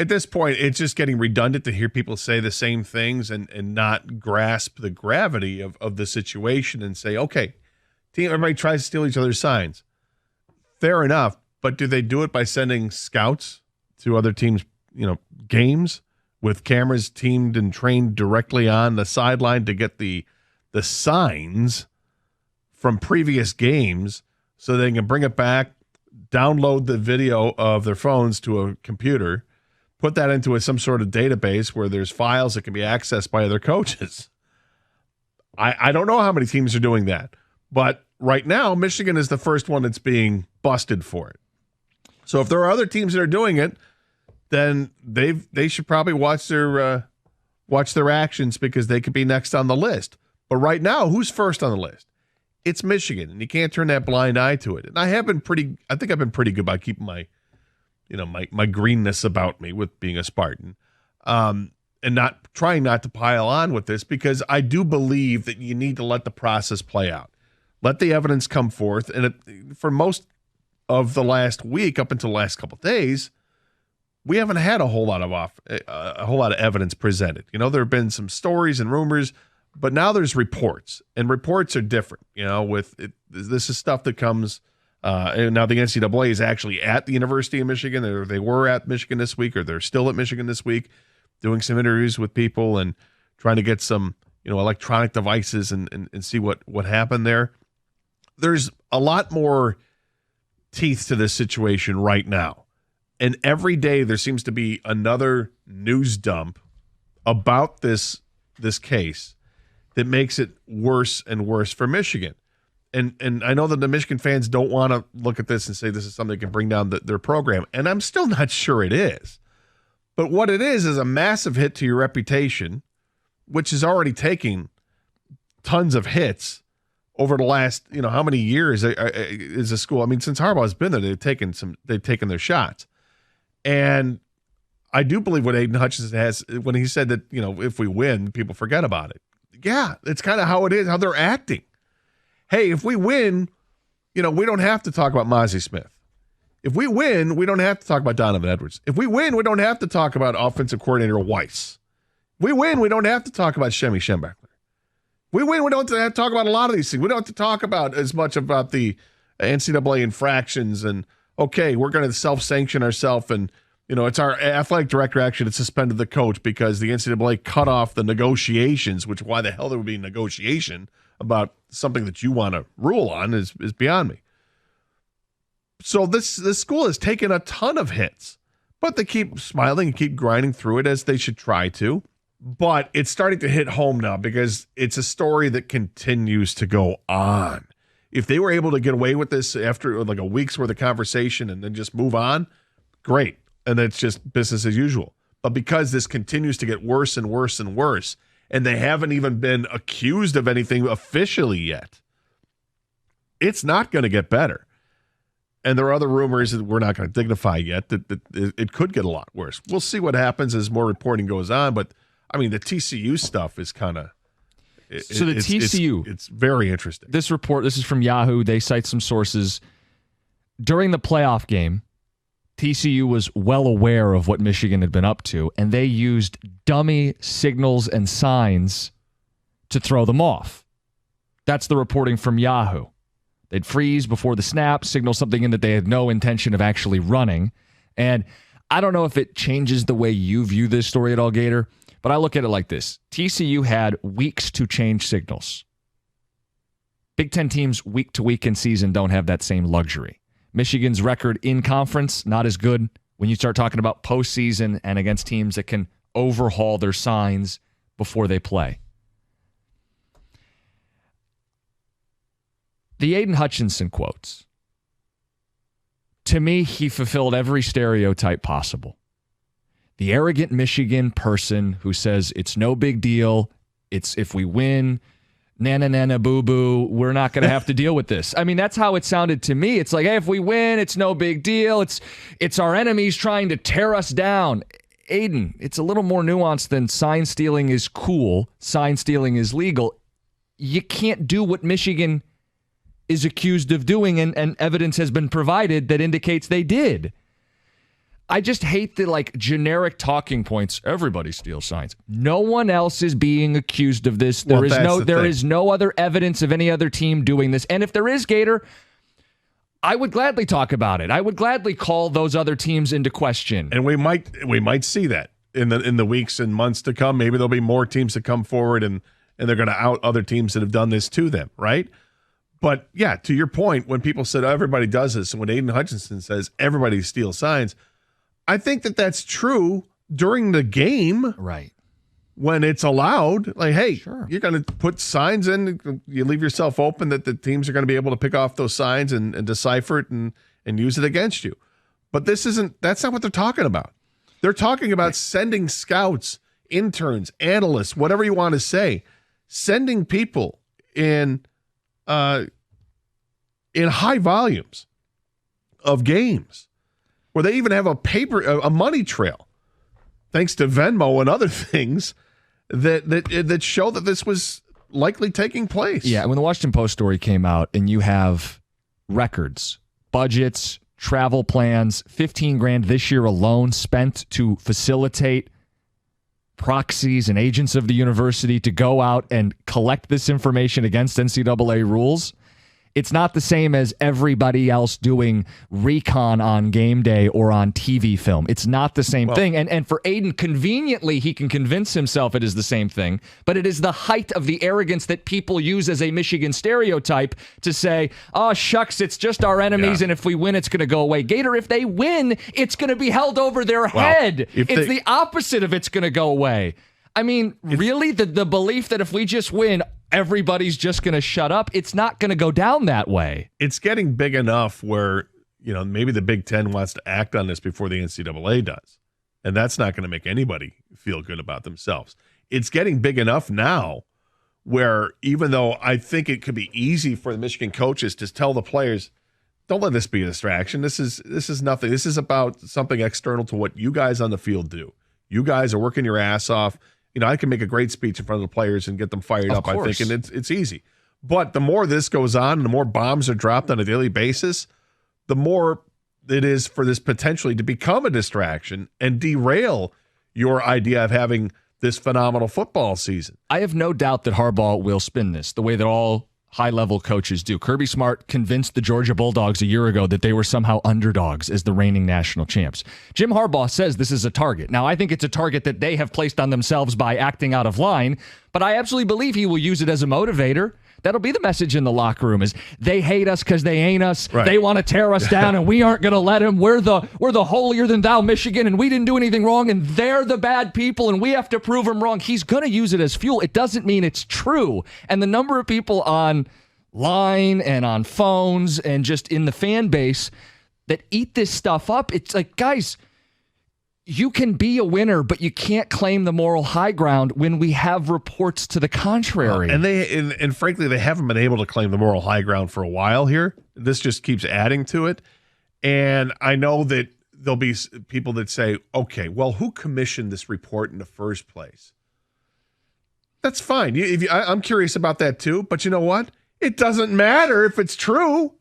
at this point, it's just getting redundant to hear people say the same things and not grasp the gravity of the situation and say, okay, everybody tries to steal each other's signs. Fair enough, but do they do it by sending scouts to other teams, games with cameras teamed and trained directly on the sideline to get the signs from previous games so they can bring it back, download the video of their phones to a computer, put that into some sort of database where there's files that can be accessed by other coaches? I don't know how many teams are doing that, but right now Michigan is the first one that's being busted for it. So if there are other teams that are doing it, then they should probably watch their actions, because they could be next on the list. But right now, who's first on the list? It's Michigan, and you can't turn that blind eye to it. And I think I've been pretty good about keeping my greenness about me with being a Spartan, and trying not to pile on with this, because I do believe that you need to let the process play out. Let the evidence come forth. And for most of the last week, up until the last couple of days, we haven't had a whole lot of evidence presented. There have been some stories and rumors, but now there's reports, and reports are different. This is stuff that comes. And now the NCAA is actually at the University of Michigan, or they were at Michigan this week, or they're still at Michigan this week, doing some interviews with people and trying to get some, electronic devices and see what happened there. There's a lot more teeth to this situation right now. And every day there seems to be another news dump about this case that makes it worse and worse for Michigan. And I know that the Michigan fans don't want to look at this and say this is something that can bring down their program. And I'm still not sure it is. But what it is a massive hit to your reputation, which is already taking tons of hits over the last, how many years is a school? I mean, since Harbaugh's been there, they've taken their shots. And I do believe what Aiden Hutchinson has when he said that, if we win, people forget about it. Yeah, it's kind of how it is, how they're acting. Hey, if we win, we don't have to talk about Mozzie Smith. If we win, we don't have to talk about Donovan Edwards. If we win, we don't have to talk about offensive coordinator Weiss. If we win, we don't have to talk about Shemi Schembechler. If we win, we don't have to talk about a lot of these things. We don't have to talk about as much about the NCAA infractions and, okay, we're going to self-sanction ourselves, and, it's our athletic director actually that suspended the coach because the NCAA cut off the negotiations, which why the hell there would be negotiation about something that you want to rule on is beyond me. So this school has taken a ton of hits, but they keep smiling and keep grinding through it, as they should try to. But it's starting to hit home now because it's a story that continues to go on. If they were able to get away with this after like a week's worth of conversation and then just move on, great. And it's just business as usual. But because this continues to get worse and worse and worse, and they haven't even been accused of anything officially yet, it's not going to get better. And there are other rumors that we're not going to dignify yet that it could get a lot worse. We'll see what happens as more reporting goes on. But, I mean, the TCU stuff is kind of... So the TCU... It's very interesting. This report, this is from Yahoo. They cite some sources. During the playoff game, TCU was well aware of what Michigan had been up to, and they used dummy signals and signs to throw them off. That's the reporting from Yahoo. They'd freeze before the snap, signal something in that they had no intention of actually running. And I don't know if it changes the way you view this story at all, Gator, but I look at it like this. TCU had weeks to change signals. Big Ten teams week to week in season don't have that same luxury. Michigan's record in conference, not as good when you start talking about postseason and against teams that can overhaul their signs before they play. The Aiden Hutchinson quotes. To me, he fulfilled every stereotype possible. The arrogant Michigan person who says it's no big deal, it's if we win, nana boo boo, we're not going to have to deal with this. I mean, that's how it sounded to me. It's like, hey, if we win, it's no big deal. It's our enemies trying to tear us down. Aiden, it's a little more nuanced than sign stealing is cool, sign stealing is legal. You can't do what Michigan is accused of doing, and evidence has been provided that indicates they did. I just hate the like generic talking points. Everybody steals signs. No one else is being accused of this. There is no other evidence of any other team doing this. And if there is, Gator, I would gladly talk about it. I would gladly call those other teams into question. And we might see that in the weeks and months to come. Maybe there'll be more teams that come forward and they're going to out other teams that have done this to them, right? But yeah, to your point, when people said, oh, everybody does this, and when Aiden Hutchinson says everybody steals signs, I think that that's true during the game. Right. When it's allowed, like, hey, sure, you're going to put signs in, you leave yourself open that the teams are going to be able to pick off those signs and decipher it and use it against you. But that's not what they're talking about. They're talking about sending scouts, interns, analysts, whatever you want to say, sending people in high volumes of games where they even have a money trail, thanks to Venmo and other things that show that this was likely taking place. Yeah, when the Washington Post story came out and you have records, budgets, travel plans, $15,000 this year alone spent to facilitate proxies and agents of the university to go out and collect this information against NCAA rules. It's not the same as everybody else doing recon on game day or on TV film. It's not the same thing. And for Aiden, conveniently, he can convince himself it is the same thing, but it is the height of the arrogance that people use as a Michigan stereotype to say, oh, shucks, it's just our enemies, and if we win, it's going to go away. Gator, if they win, it's going to be held over their head. It's the opposite of it's going to go away. I mean, really, the belief that if we just win, everybody's just going to shut up, it's not going to go down that way. It's getting big enough where, maybe the Big Ten wants to act on this before the NCAA does. And that's not going to make anybody feel good about themselves. It's getting big enough now where even though I think it could be easy for the Michigan coaches to tell the players, don't let this be a distraction. This is nothing. This is about something external to what you guys on the field do. You guys are working your ass off. I can make a great speech in front of the players and get them fired up, I think, and it's easy. But the more this goes on and the more bombs are dropped on a daily basis, the more it is for this potentially to become a distraction and derail your idea of having this phenomenal football season. I have no doubt that Harbaugh will spin this the way that all high-level coaches do. Kirby Smart convinced the Georgia Bulldogs a year ago that they were somehow underdogs as the reigning national champs. Jim Harbaugh says this is a target. Now, I think it's a target that they have placed on themselves by acting out of line, but I absolutely believe he will use it as a motivator. That'll be the message in the locker room is they hate us because they ain't us. Right. They want to tear us down, and we aren't going to let them. We're the holier-than-thou Michigan, and we didn't do anything wrong, and they're the bad people, and we have to prove them wrong. He's going to use it as fuel. It doesn't mean it's true. And the number of people online and on phones and just in the fan base that eat this stuff up, it's like, guys, you can be a winner, but you can't claim the moral high ground when we have reports to the contrary. And frankly, they haven't been able to claim the moral high ground for a while here. This just keeps adding to it. And I know that there'll be people that say, okay, well, who commissioned this report in the first place? That's fine. I'm curious about that too. But you know what? It doesn't matter if it's true.